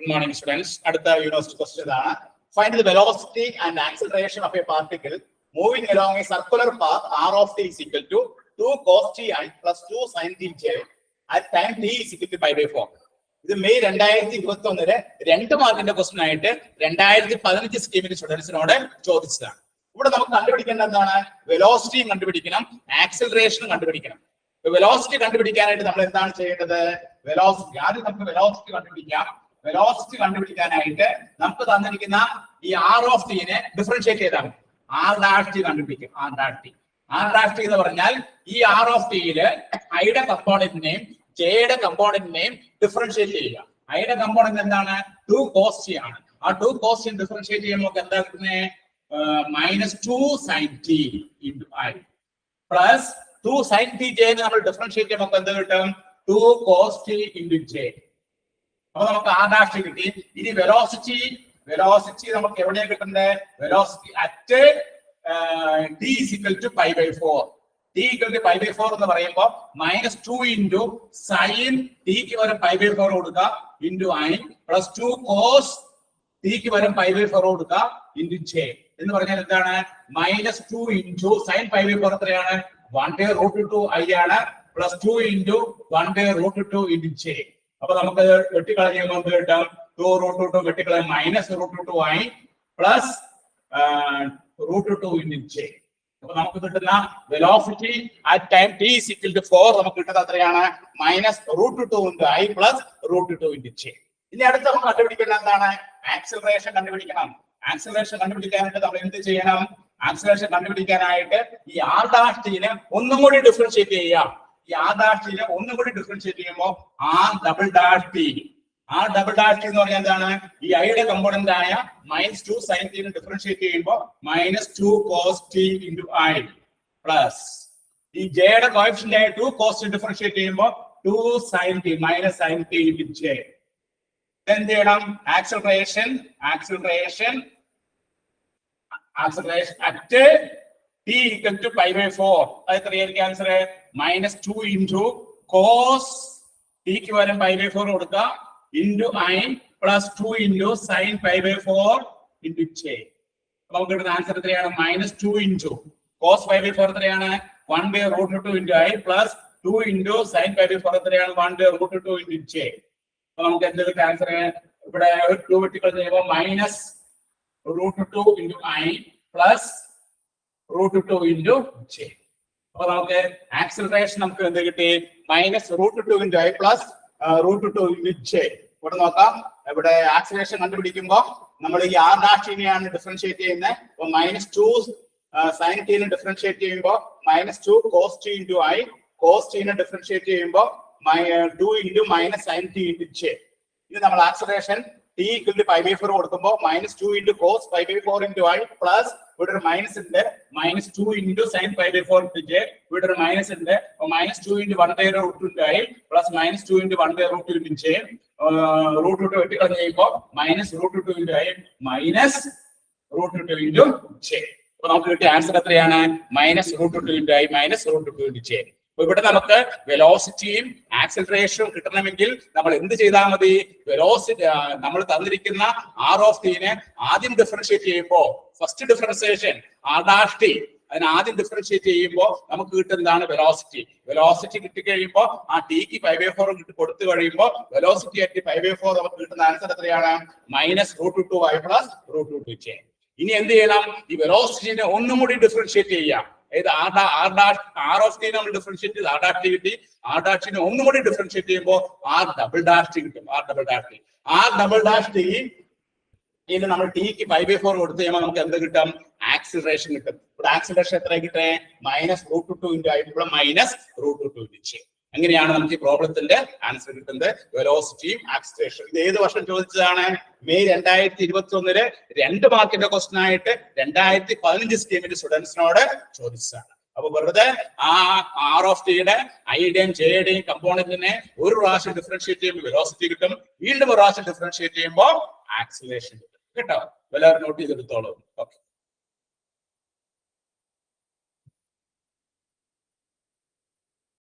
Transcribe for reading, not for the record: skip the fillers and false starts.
Good morning, students. Adutha university question is find the velocity and acceleration of a particle moving along a circular path r of t is equal to 2 cos t I plus 2 sin t j at time t is equal to pi by 4. ഇത് May 2021 2 മാർക്കിന്റെ question ആയിട്ട് 2015 സ്കീമിന്റെ സ്റ്റുഡൻസിനോട് ചോദിച്ചതാണ്. ഇവിടെ നമുക്ക് കണ്ടുപിടിക്കേണ്ട എന്താണ്? വെലോസിറ്റിയും കണ്ടുപിടിക്കണം, ആക്സിലറേഷനും കണ്ടുപിടിക്കണം. Velocity കണ്ടുപിടിക്കാനായിട്ട് നമ്മൾ എന്താണ് ചെയ്യേണ്ടത്? വെലോസിറ്റി ആദ്യം നമുക്ക് വെലോസിറ്റി കണ്ടുപിടിക്കാം. വെലോസിറ്റി കണ്ടുപിടിക്കാനായിട്ട് നമുക്ക് തന്നിരിക്കുന്ന ഈ ആർ ഓഫ് ടിനെ ഡിഫറൻഷിയേറ്റ് ചെയ്താൽ ആർ ഡാഷ് ടി കണ്ടുപിടിക്കും. ആർ ഡാഷ് ടി എന്ന് പറഞ്ഞാൽ ഈ ആർ ഓഫ് ടിയില് ഐയുടെ കമ്പോണന്റിനെയും ജെയുടെ കമ്പോണന്റിനെയും ഡിഫറൻഷിയേറ്റ് ചെയ്യുക. ഐയുടെ കമ്പോണന്റ് എന്താണ്? 2 cos t ആണ്. ആ 2 cos t ഡിഫറൻഷിയേറ്റ് ചെയ്യുമ്പോൾ നമുക്ക് എന്താ കിട്ടുന്നത്? -2 sin t into I plus 2 sin t j നമ്മൾ ഡിഫറൻഷിയേറ്റ് ചെയ്യുമ്പോൾ നമുക്ക് എന്താ കിട്ടും? 2 cos t into j. അപ്പൊ നമുക്ക് ആ ഡാഷ് കിട്ടി. ഇനി വെലോസിറ്റി നമുക്ക് എവിടെയാ കിട്ടുന്നത്? Velocity at t is equal to pi by 4. t equal to pi by 4 എന്ന് പറയുമ്പോൾ -2 into sin t ക്ക് പകരം pi by 4 കൊടുക്കുക into I plus 2 cos t ക്ക് പകരം pi by 4 കൊടുക്കുക into j എന്ന് പറഞ്ഞാൽ എന്താണ്? -2 into sin pi by 4 എത്രയാണ്? 1/√2 I ആണ് plus 2 into 1/√2 into j. അപ്പൊ നമുക്ക് വെട്ടിക്കളയുമ്പോൾ എന്ത് കിട്ടും? 2√2 വെട്ടിക്കളയും -√2 I പ്ലസ് √2 into j. അപ്പൊ നമുക്ക് കിട്ടുന്ന velocity at time t is equal to 4 നമുക്ക് കിട്ടുന്നത് എത്രയാണ്? -√2 into I plus √2 into j. ഇനി അടുത്ത നമുക്ക് കണ്ടുപിടിക്കേണ്ടത് എന്താണ്? ആക്സിലറേഷൻ കണ്ടുപിടിക്കണം. ആക്സിലറേഷൻ കണ്ടുപിടിക്കാനായിട്ട് നമ്മൾ എന്ത് ചെയ്യണം? ആക്സിലറേഷൻ കണ്ടുപിടിക്കാനായിട്ട് ഈ ആർ ഡാഷ് ടിനെ ഒന്നും കൂടി ഡിഫറൻഷിയേറ്റ് ചെയ്യാം. ഈ ആർ ഡാഷ് ടിനെ ഒന്നും കൂടി ഡിഫറൻഷിയേറ്റ് ചെയ്യുമ്പോൾ ആർ ഡബിൾ ഡാഷ് ടി എന്ന് പറഞ്ഞാൽ എന്താണ്? ഈ ഐയുടെ കമ്പോണന്റ് ആയ -2 sin t ഡിഫറൻഷിയേറ്റ് ചെയ്യുമ്പോൾ -2 cos t into I plus ഈ ജെയുടെ കോഎഫിഷ്യന്റ് ആയ 2 cos t ഡിഫറൻഷിയേറ്റ് ചെയ്യുമ്പോൾ 2 sin t -sin t into j. എന്ത് ചെയ്യണം? Acceleration at t equal to pi by 4. അത് എത്രയായിരിക്കും ആൻസർ? -2 into cos t ക്ക് പകരം pi by 4 കൊടുക്കുക into I plus 2 into sin pi by 4 into j. നമുക്ക് കിട്ടുന്ന ആൻസർ എത്രയാണ്? -2 into cos pi by 4 എത്രയാണ്? 1/√2 into I plus 2 into sin pi by 4 എത്രയാണ്? 1/√2 into j. അപ്പൊ നമുക്ക് എന്ത് കിട്ടും ആൻസർ? ഇവിടെ 2 വെട്ടിക്കൾ ചെയ്യുമ്പോൾ -√2 into I plus √2 into j. അപ്പൊ നമുക്ക് ആക്സിലറേഷൻ നമുക്ക് എന്ത് കിട്ടി? -√2 into I plus √2 into j. ഇവിടെ നോക്കാം. ഇവിടെ ആക്സിലറേഷൻ കണ്ടുപിടിക്കുമ്പോൾ നമ്മൾ ഈ ആർ ഡാഷിനെയാണ് ഡിഫറൻഷിയേറ്റ് ചെയ്യുന്നത്. അപ്പൊ -2 sin t നെ ഡിഫറൻഷിയേറ്റ് ചെയ്യുമ്പോൾ -2 cos t into I, cos t നെ ഡിഫറൻഷിയേറ്റ് ചെയ്യുമ്പോൾ 2 into -sin t into j. ഇനി നമ്മൾ acceleration t equal to pi by 4 കൊടുക്കുമ്പോൾ -2 into cos pi by 4 into I plus ഇവിടെ ഒരു മൈനസ് ഉണ്ട് -2 into sin pi by 4 into j. ഇവിടെ ഒരു മൈനസ് ഉണ്ട് -2 into 1/√2 into I plus -2 into 1/√2 into j. √2 വെട്ടിക്കളഞ്ഞ് കഴിയുമ്പോൾ -√2 into I -√2 into j. അപ്പൊ നമുക്ക് കിട്ടിയ ആൻസർ എത്രയാണ്? -√2 into I -√2 into j. ഇവിടെ നമുക്ക് വെലോസിറ്റിയും ആക്സിലറേഷനും കിട്ടണമെങ്കിൽ നമ്മൾ എന്ത് ചെയ്താൽ മതി? വെലോസിറ്റി നമ്മൾ തന്നിരിക്കുന്ന ആർ ഓഫ് ടിനെ ആദ്യം ഡിഫറൻഷിയേറ്റ് ചെയ്യുമ്പോൾ first differentiation R dash T അതിന് ആദ്യം ഡിഫറൻഷിയേറ്റ് ചെയ്യുമ്പോൾ നമുക്ക് കിട്ടുന്നതാണ് വെലോസിറ്റി കിട്ടിക്കഴിയുമ്പോൾ ആ ടിക്ക് pi by 4 കൊടുത്തു കഴിയുമ്പോൾ വെലോസിറ്റി അറ്റ് pi by 4 നമുക്ക് കിട്ടുന്ന ആൻസർ എത്രയാണ്? -√2 I plus √2 j. ഇനി എന്ത് ചെയ്യണം? ഈ വെലോസിറ്റിനെ ഒന്നും കൂടി ഡിഫറൻഷിയേറ്റ് ചെയ്യാം. ആർ ഓഫ് ടി നമ്മൾ ഡിഫറൻഷിയേറ്റ് ചെയ്ത് ആർ ഡാഷ് ടി കിട്ടി. ആർ ഡാഷ് ടിനെ ഒന്നും കൂടി ഡിഫറൻഷിയേറ്റ് ചെയ്യുമ്പോൾ ആർ ഡബിൾ ഡാഷ് ടി കിട്ടും. ആർ ഡബിൾ ഡാഷ് ടി ഇനി നമ്മൾ ടിക്ക് pi by 4 കൊടുത്തു കഴിയുമ്പോൾ നമുക്ക് എന്ത് കിട്ടും? ആക്സിലറേഷൻ കിട്ടും. ഇവിടെ ആക്സിലറേഷൻ എത്ര കിട്ടേ? -√2 into I -√2 into j. അങ്ങനെയാണ് നമുക്ക് ഈ പ്രോബ്ലത്തിന്റെ ആൻസർ കിട്ടുന്നത്. വെലോസിറ്റിയും ആക്സിലറേഷൻ. ഇത് ഏത് വർഷം ചോദിച്ചതാണ്? മെയ് 2021 2 മാർക്കിന്റെ ക്വസ്റ്റൻ ആയിട്ട് 2015 സ്കീമിന്റെ സ്റ്റുഡൻസിനോട് ചോദിച്ചതാണ്. അപ്പൊ വെറുതെ ആ ആർ ഓഫ് ടിയുടെ ഐയുടെയും ജെയുടെയും കമ്പോണന്റിനെ ഒരു പ്രാവശ്യം ഡിഫറൻഷിയേറ്റ് ചെയ്യുമ്പോൾ വെലോസിറ്റി കിട്ടും. വീണ്ടും ഒരു പ്രാവശ്യം ഡിഫറൻഷിയേറ്റ് ചെയ്യുമ്പോൾ ആക്സിലറേഷൻ കിട്ടും. കേട്ടോ? എല്ലാവരും നോട്ട് ചെയ്തെടുത്തോളൂ. ഓക്കെ.